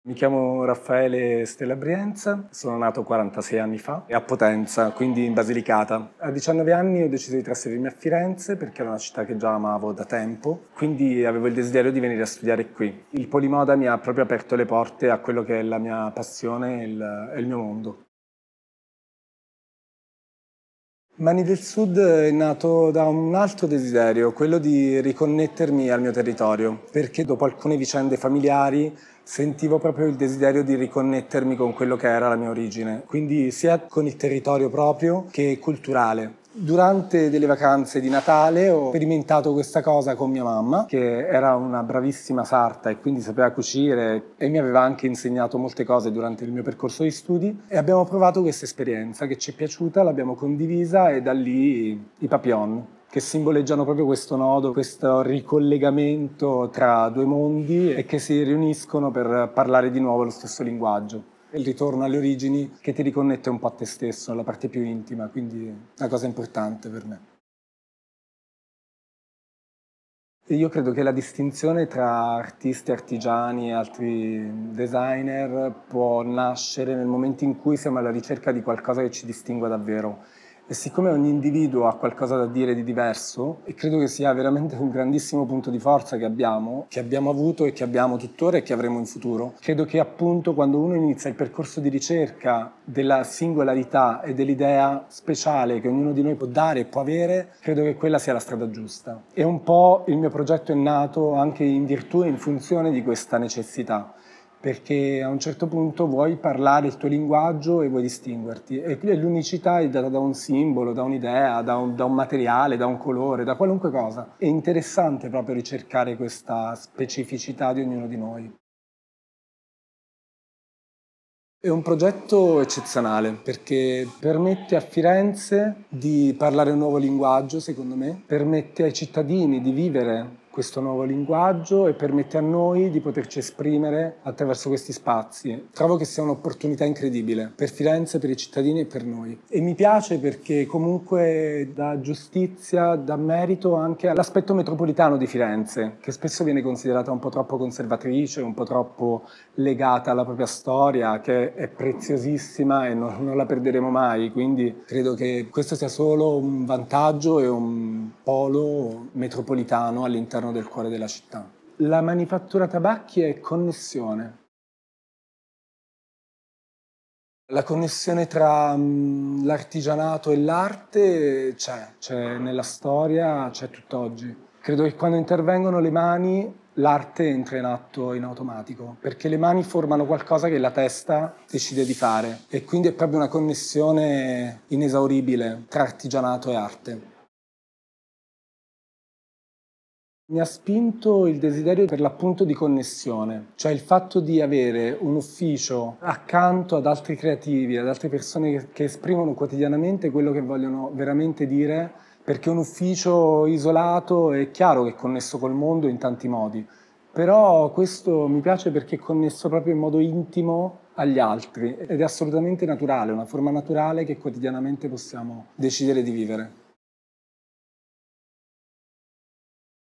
Mi chiamo Raffaele Stella Brienza, sono nato 46 anni fa a Potenza, quindi in Basilicata. A 19 anni ho deciso di trasferirmi a Firenze perché era una città che già amavo da tempo, quindi avevo il desiderio di venire a studiare qui. Il Polimoda mi ha proprio aperto le porte a quello che è la mia passione e il mio mondo. Mani del Sud è nato da un altro desiderio, quello di riconnettermi al mio territorio, perché dopo alcune vicende familiari sentivo proprio il desiderio di riconnettermi con quello che era la mia origine, quindi sia con il territorio proprio che culturale. Durante delle vacanze di Natale ho sperimentato questa cosa con mia mamma, che era una bravissima sarta e quindi sapeva cucire e mi aveva anche insegnato molte cose durante il mio percorso di studi e abbiamo provato questa esperienza che ci è piaciuta, l'abbiamo condivisa e da lì i Papillon, che simboleggiano proprio questo nodo, questo ricollegamento tra due mondi e che si riuniscono per parlare di nuovo lo stesso linguaggio. Il ritorno alle origini che ti riconnette un po' a te stesso, alla parte più intima, quindi è una cosa importante per me. E io credo che la distinzione tra artisti, artigiani e altri designer può nascere nel momento in cui siamo alla ricerca di qualcosa che ci distingua davvero. E siccome ogni individuo ha qualcosa da dire di diverso, e credo che sia veramente un grandissimo punto di forza che abbiamo avuto e che abbiamo tuttora e che avremo in futuro, credo che appunto quando uno inizia il percorso di ricerca della singolarità e dell'idea speciale che ognuno di noi può dare e può avere, credo che quella sia la strada giusta. E un po' il mio progetto è nato anche in virtù e in funzione di questa necessità, perché a un certo punto vuoi parlare il tuo linguaggio e vuoi distinguerti e l'unicità è data da un simbolo, da un'idea, da un materiale, da un colore, da qualunque cosa. È interessante proprio ricercare questa specificità di ognuno di noi. È un progetto eccezionale perché permette a Firenze di parlare un nuovo linguaggio, secondo me, permette ai cittadini di vivere questo nuovo linguaggio e permette a noi di poterci esprimere attraverso questi spazi. Trovo che sia un'opportunità incredibile per Firenze, per i cittadini e per noi. E mi piace perché comunque dà giustizia, dà merito anche all'aspetto metropolitano di Firenze, che spesso viene considerata un po' troppo conservatrice, un po' troppo legata alla propria storia, che è preziosissima e non la perderemo mai, quindi credo che questo sia solo un vantaggio e un polo metropolitano all'interno del cuore della città. La manifattura tabacchi è connessione. La connessione tra l'artigianato e l'arte c'è nella storia, c'è tutt'oggi. Credo che quando intervengono le mani l'arte entra in atto in automatico, perché le mani formano qualcosa che la testa decide di fare e quindi è proprio una connessione inesauribile tra artigianato e arte. Mi ha spinto il desiderio per l'appunto di connessione, cioè il fatto di avere un ufficio accanto ad altri creativi, ad altre persone che esprimono quotidianamente quello che vogliono veramente dire, perché un ufficio isolato è chiaro che è connesso col mondo in tanti modi, però questo mi piace perché è connesso proprio in modo intimo agli altri ed è assolutamente naturale, una forma naturale che quotidianamente possiamo decidere di vivere.